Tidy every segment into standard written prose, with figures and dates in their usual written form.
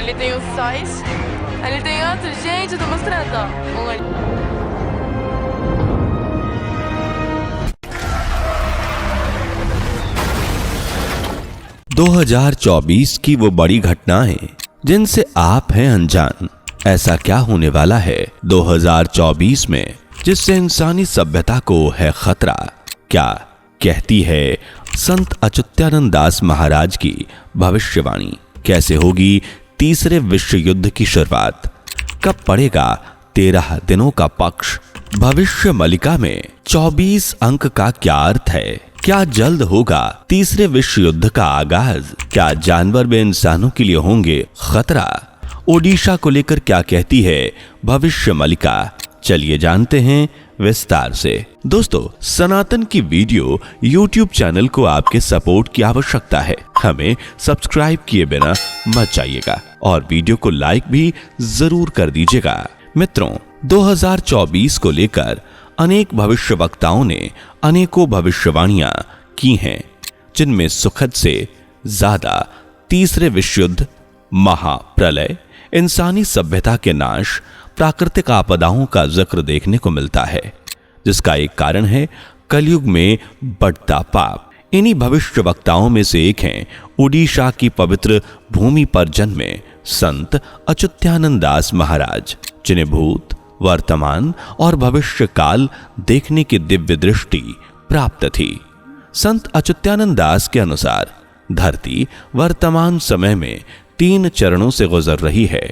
ele tem os sóis, ele tem outro. Gente, eu tô mostrando, ó. Ali. 2024 की वो बड़ी घटनाएं जिनसे आप हैं अनजान। ऐसा क्या होने वाला है 2024 में जिससे इंसानी सभ्यता को है खतरा? क्या कहती है संत अच्युतानंद दास महाराज की भविष्यवाणी? कैसे होगी तीसरे विश्व युद्ध की शुरुआत? कब पड़ेगा 13 दिनों का पक्ष? भविष्य मलिका में 24 अंक का क्या अर्थ है? क्या जल्द होगा तीसरे विश्व युद्ध का आगाज? क्या जानवर भी इंसानों के लिए होंगे खतरा? ओडिशा को लेकर क्या कहती है भविष्य मलिका? चलिए जानते हैं विस्तार से। दोस्तों, सनातन की वीडियो YouTube चैनल को आपके सपोर्ट की आवश्यकता है। हमें सब्सक्राइब किए बिना मत जाइएगा और वीडियो को लाइक भी जरूर कर दीजिएगा। मित्रों, 2024 को लेकर अनेक भविष्यवक्ताओं ने अनेकों भविष्यवाणियां की हैं, जिनमें सुखद से ज्यादा तीसरे विश्व युद्ध, महाप्रलय, इंसानी सभ्यता के नाश, प्राकृतिक आपदाओं का जिक्र देखने को मिलता है, जिसका एक कारण है कलयुग में बढ़ता पाप। इन्हीं भविष्यवक्ताओं में से एक हैं ओडिशा की पवित्र भूमि पर जन्मे संत अच्युतानंद दास महाराज, जिन्हें भूत, वर्तमान और भविष्य काल देखने की दिव्य दृष्टि प्राप्त थी। संत अच्युतानंद दास के अनुसार धरती वर्तमान समय में 3 चरणों से गुजर रही है।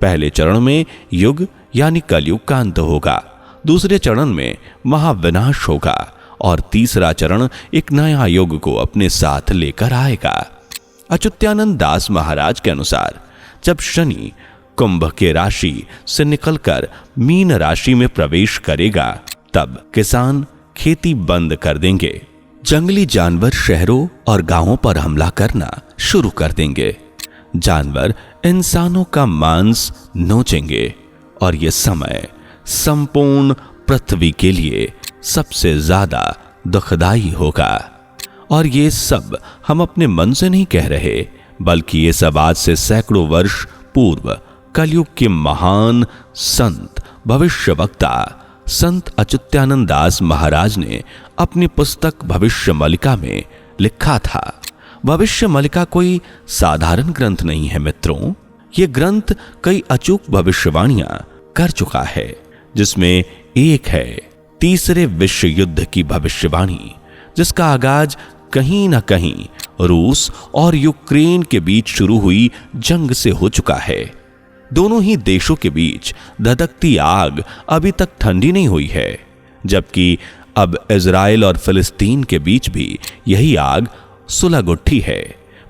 पहले चरण में युग यानी कलयुग का अंत होगा, दूसरे चरण में महाविनाश होगा और तीसरा चरण एक नया युग को अपने साथ लेकर आएगा। अच्युतानंद दास महाराज के अनुसार जब शनि कुंभ के राशि से निकलकर मीन राशि में प्रवेश करेगा, तब किसान खेती बंद कर देंगे, जंगली जानवर शहरों और गांवों पर हमला करना शुरू कर देंगे, जानवर इंसानों का मांस नोचेंगे और यह समय संपूर्ण पृथ्वी के लिए सबसे ज्यादा दुखदाई होगा। और ये सब हम अपने मन से नहीं कह रहे, बल्कि ये सब आज से सैकड़ों वर्ष पूर्व कलयुग के महान संत भविष्यवक्ता संत अच्युतानंद दास महाराज ने अपनी पुस्तक भविष्य मलिका में लिखा था। भविष्य मलिका कोई साधारण ग्रंथ नहीं है मित्रों। ये ग्रंथ कई अचूक भविष्यवाणियां कर चुका है, जिसमें एक है तीसरे विश्व युद्ध की भविष्यवाणी, जिसका आगाज कहीं न कहीं रूस और यूक्रेन के बीच शुरू हुई जंग से हो चुका है। दोनों ही देशों के बीच धधकती आग अभी तक ठंडी नहीं हुई है, जबकि अब इजराइल और फिलिस्तीन के बीच भी यही आग सुलग उठी है।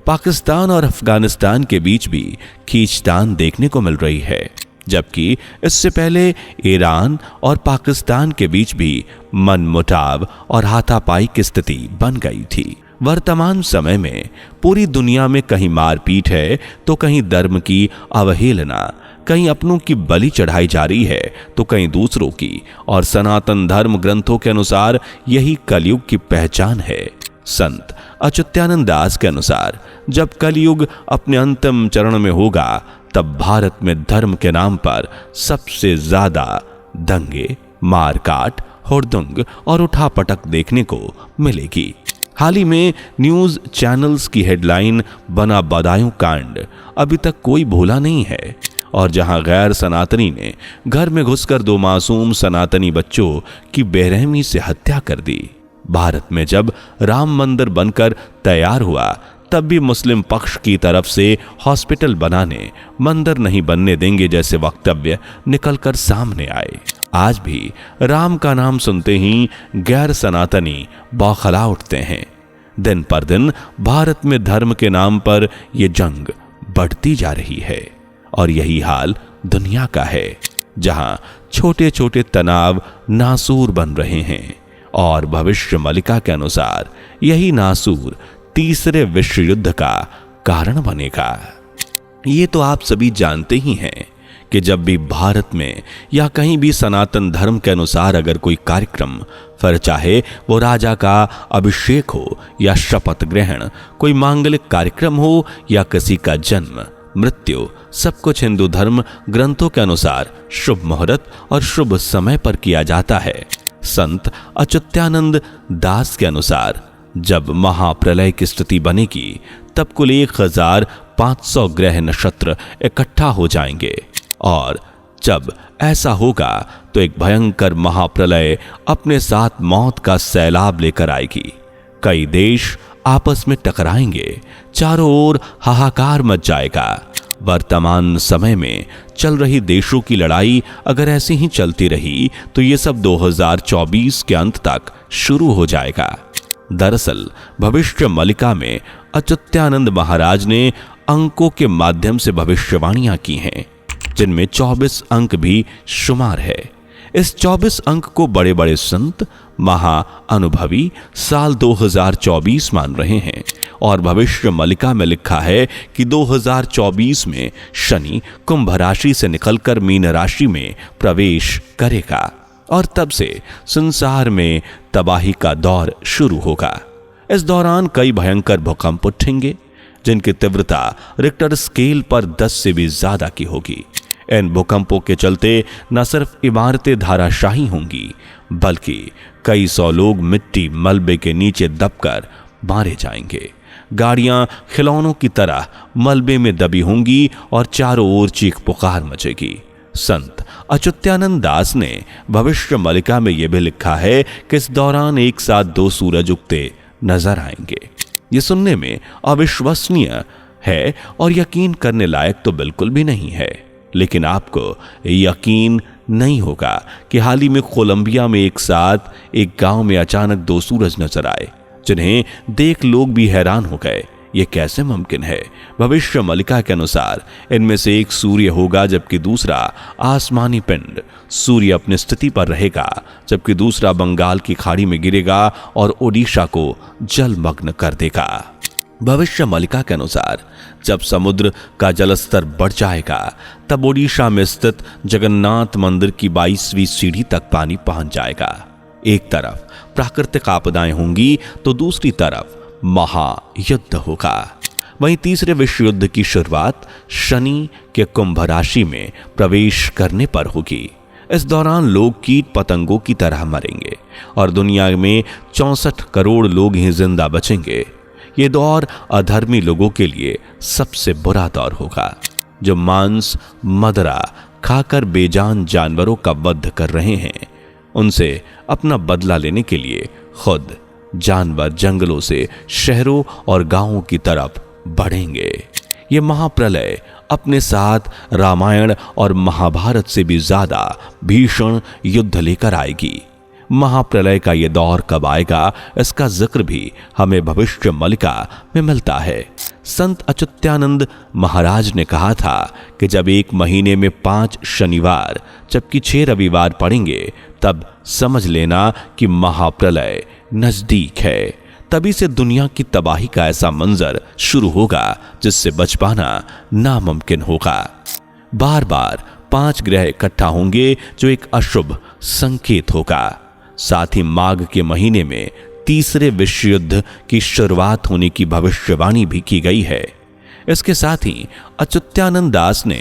पाकिस्तान और अफगानिस्तान के बीच भी खींचतान देखने को मिल रही है, जबकि इससे पहले ईरान और पाकिस्तान के बीच भी मनमुटाव और हाथापाई की स्थिति बन गई थी। वर्तमान समय में पूरी दुनिया में कहीं मारपीट है तो कहीं धर्म की अवहेलना, कहीं अपनों की बलि चढ़ाई जा रही है तो कहीं दूसरों की, और सनातन धर्म ग्रंथों के अनुसार यही कलयुग की पहचान है। संत अच्युतानंद दास के अनुसार जब कलयुग अपने अंतिम चरण में होगा, तब भारत में धर्म के नाम पर सबसे ज्यादा दंगे, मारकाट, हुड़दंग और उठापटक देखने को मिलेगी। हाल ही में न्यूज चैनल्स की हेडलाइन बना बदायूं कांड अभी तक कोई भूला नहीं है, और जहां गैर सनातनी ने घर में घुसकर 2 मासूम सनातनी बच्चों की बेरहमी से हत्या कर दी। भारत में जब राम मंदिर बनकर तैयार हुआ, तब भी मुस्लिम पक्ष की तरफ से हॉस्पिटल बनाने, मंदिर नहीं बनने देंगे जैसे वक्तव्य निकलकर सामने आए। आज भी राम का नाम सुनते ही गैर सनातनी बौखला उठते हैं। दिन पर दिन भारत में धर्म के नाम पर यह जंग बढ़ती जा रही है, और यही हाल दुनिया का है, जहां छोटे छोटे तनाव नासूर बन रहे हैं, और भविष्य मलिका के अनुसार यही नासूर तीसरे विश्व युद्ध का कारण बनेगा। ये तो आप सभी जानते ही हैं कि जब भी भारत में या कहीं भी सनातन धर्म के अनुसार अगर कोई कार्यक्रम, फिर चाहे वो राजा का अभिषेक हो या शपथ ग्रहण, कोई मांगलिक कार्यक्रम हो या किसी का जन्म, मृत्यु सब कुछ हिंदू धर्म ग्रंथों के अनुसार शुभ मुहूर्त और शुभ समय पर किया जाता है। संत अच्युतानंद दास के अनुसार जब महाप्रलय की स्थिति बनेगी तब कुल 1500 ग्रह नक्षत्र इकट्ठा हो जाएंगे और जब ऐसा होगा तो एक भयंकर महाप्रलय अपने साथ मौत का सैलाब लेकर आएगी। कई देश आपस में टकराएंगे, चारों ओर हाहाकार मच जाएगा। वर्तमान समय में चल रही देशों की लड़ाई अगर ऐसी ही चलती रही तो ये सब 2024 के अंत तक शुरू हो जाएगा। दरअसल भविष्य मलिका में अच्युतानंद महाराज ने अंकों के माध्यम से भविष्यवाणियां की हैं, जिनमें 24 अंक भी शुमार है। इस 24 अंक को बड़े बड़े संत महाअनुभवी साल 2024 मान रहे हैं और भविष्य मलिका में लिखा है कि 2024 में शनि कुंभ राशि से निकलकर मीन राशि में प्रवेश करेगा और तब से संसार में तबाही का दौर शुरू होगा। इस दौरान कई भयंकर भूकंप उठेंगे जिनकी तीव्रता रिक्टर स्केल पर 10 से भी ज्यादा की होगी। इन भूकंपों के चलते न सिर्फ इमारतें धाराशाही होंगी बल्कि कई 100 लोग मिट्टी मलबे के नीचे दबकर मारे जाएंगे। गाड़ियां खिलौनों की तरह मलबे में दबी होंगी और चारों ओर चीख पुकार मचेगी। संत अच्युतानंद दास ने भविष्य मलिका में यह भी लिखा है कि इस दौरान एक साथ 2 सूरज उगते नजर आएंगे। ये सुनने में अविश्वसनीय है और यकीन करने लायक तो बिल्कुल भी नहीं है, लेकिन आपको यकीन नहीं होगा कि हाल ही में कोलंबिया में एक साथ एक गांव में अचानक 2 सूरज नजर आए, जिन्हें देख लोग भी हैरान हो गए। ये कैसे मुमकिन है? भविष्य मलिका के अनुसार इनमें से एक सूर्य होगा जबकि दूसरा आसमानी पिंड सूर्य अपनी स्थिति पर रहेगा, जबकि दूसरा बंगाल की खाड़ी में गिरेगा और ओडिशा को जलमग्न कर देगा। भविष्य मलिका के अनुसार जब समुद्र का जलस्तर बढ़ जाएगा तब ओडिशा में स्थित जगन्नाथ मंदिर की 22वीं सीढ़ी तक पानी पहुंच जाएगा। एक तरफ प्राकृतिक आपदाएं होंगी तो दूसरी तरफ महायुद्ध होगा। वहीं तीसरे विश्व युद्ध की शुरुआत शनि के कुंभ राशि में प्रवेश करने पर होगी। इस दौरान लोग कीट पतंगों की तरह मरेंगे और दुनिया में 64 करोड़ लोग ही जिंदा बचेंगे। ये दौर अधर्मी लोगों के लिए सबसे बुरा दौर होगा, जो मांस मदरा खाकर बेजान जानवरों का वध कर रहे हैं। उनसे अपना बदला लेने के लिए खुद जानवर जंगलों से शहरों और गांवों की तरफ बढ़ेंगे। ये महाप्रलय अपने साथ रामायण और महाभारत से भी ज्यादा भीषण युद्ध लेकर आएगी। महाप्रलय का यह दौर कब आएगा, इसका जिक्र भी हमें भविष्य मलिका में मिलता है। संत अच्युतानंद महाराज ने कहा था कि जब एक महीने में 5 शनिवार जबकि 6 रविवार पड़ेंगे तब समझ लेना कि महाप्रलय नजदीक है। तभी से दुनिया की तबाही का ऐसा मंजर शुरू होगा जिससे बच पाना नामुमकिन होगा। बार बार 5 ग्रह इकट्ठा होंगे जो एक अशुभ संकेत होगा। साथ ही माघ के महीने में तीसरे विश्व युद्ध की शुरुआत होने की भविष्यवाणी भी की गई है। इसके साथ ही अच्युतानंद दास ने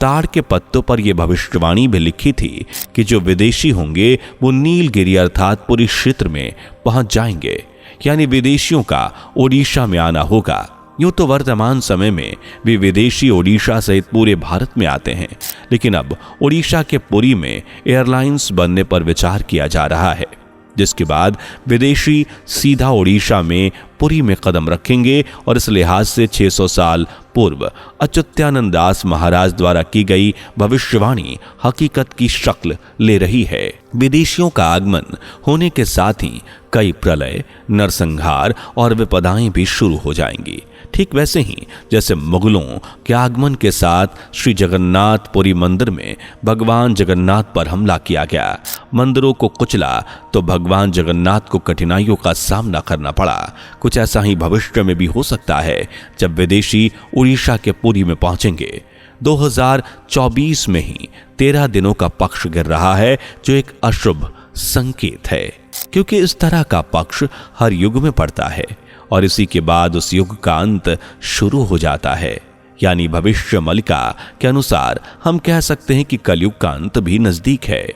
ताड़ के पत्तों पर यह भविष्यवाणी भी लिखी थी कि जो विदेशी होंगे वो नीलगिरी अर्थात पूरी क्षेत्र में पहुंच जाएंगे, यानी विदेशियों का ओडिशा में आना होगा। यूं तो वर्तमान समय में भी विदेशी ओडिशा सहित पूरे भारत में आते हैं, लेकिन अब ओडिशा के पुरी में एयरलाइंस बनने पर विचार किया जा रहा है, जिसके बाद विदेशी सीधा ओडिशा में पुरी में कदम रखेंगे और इस लिहाज से 600 साल पूर्व अच्युतानंद दास महाराज द्वारा की गई भविष्यवाणी हकीकत की शक्ल ले रही है। विदेशियों का आगमन होने के साथ ही कई प्रलय, नरसंहार और विपदाएं भी शुरू हो जाएंगी। ठीक वैसे ही जैसे मुगलों के आगमन के साथ श्री जगन्नाथ पुरी मंदिर में भगवान जगन्नाथ पर हमला किया गया, मंदिरों को कुचला तो भगवान जगन्नाथ को कठिनाइयों का सामना करना पड़ा। कुछ ऐसा ही भविष्य में भी हो सकता है जब विदेशी उड़ीसा के पुरी में पहुंचेंगे। 2024 में ही 13 दिनों का पक्ष गिर रहा है, जो एक अशुभ संकेत है, क्योंकि इस तरह का पक्ष हर युग में पड़ता है और इसी के बाद उस युग का अंत शुरू हो जाता है। यानी भविष्य मलिका के अनुसार हम कह सकते हैं कि कलयुग का अंत भी नजदीक है।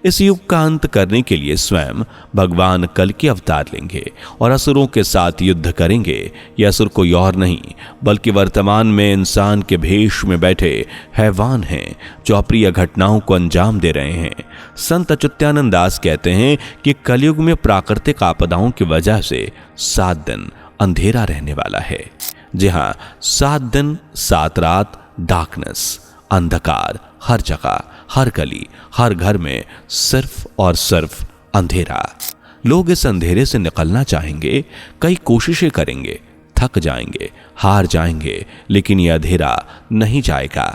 इस युग का अंत करने के लिए स्वयं भगवान कल के अवतार लेंगे और असुरों के साथ युद्ध करेंगे। यह असुर कोई और नहीं बल्कि वर्तमान में इंसान के भेष में बैठे हैवान हैं जो अप्रिय घटनाओं को अंजाम दे रहे हैं। संत अच्युतानंद दास कहते हैं कि कलयुग में प्राकृतिक आपदाओं की वजह से 7 दिन अंधेरा रहने वाला है। जी हाँ, 7 दिन 7 रात, डार्कनेस, अंधकार, हर जगह, हर गली, हर घर में सिर्फ और सिर्फ अंधेरा। लोग इस अंधेरे से निकलना चाहेंगे, कई कोशिशें करेंगे, थक जाएंगे, हार जाएंगे, लेकिन यह अंधेरा नहीं जाएगा।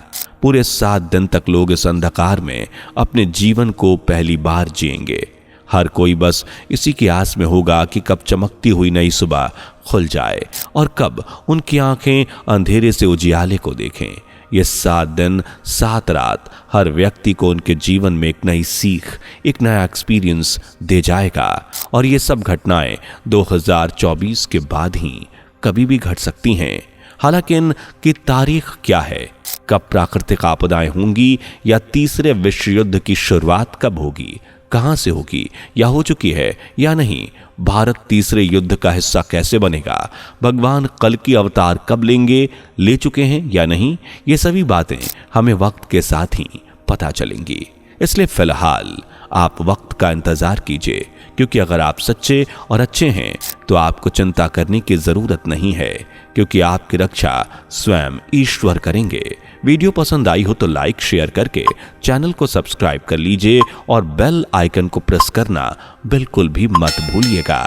पूरे 7 दिन तक लोग इस अंधकार में अपने जीवन को पहली बार जिएंगे। हर कोई बस इसी की आस में होगा कि कब चमकती हुई नई सुबह खुल जाए और कब उनकी आंखें अंधेरे से उजियाले को देखें। ये 7 दिन 7 रात हर व्यक्ति को उनके जीवन में एक नई सीख, एक नया एक्सपीरियंस दे जाएगा। और ये सब घटनाएं 2024 के बाद ही कभी भी घट सकती हैं। हालांकि इनकी तारीख क्या है, कब प्राकृतिक आपदाएं होंगी या तीसरे विश्व युद्ध की शुरुआत कब होगी, कहां से होगी, या हो चुकी है या नहीं, भारत तीसरे युद्ध का हिस्सा कैसे बनेगा, भगवान कल की अवतार कब लेंगे, ले चुके हैं या नहीं, ये सभी बातें हमें वक्त के साथ ही पता चलेंगी। इसलिए फिलहाल आप वक्त का इंतजार कीजिए, क्योंकि अगर आप सच्चे और अच्छे हैं तो आपको चिंता करने की जरूरत नहीं है, क्योंकि आपकी रक्षा स्वयं ईश्वर करेंगे। वीडियो पसंद आई हो तो लाइक शेयर करके चैनल को सब्सक्राइब कर लीजिए और बेल आइकन को प्रेस करना बिल्कुल भी मत भूलिएगा।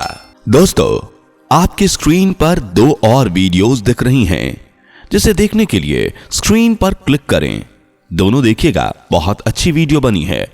दोस्तों, आपकी स्क्रीन पर 2 और वीडियोस दिख रही हैं, जिसे देखने के लिए स्क्रीन पर क्लिक करें। दोनों देखिएगा, बहुत अच्छी वीडियो बनी है।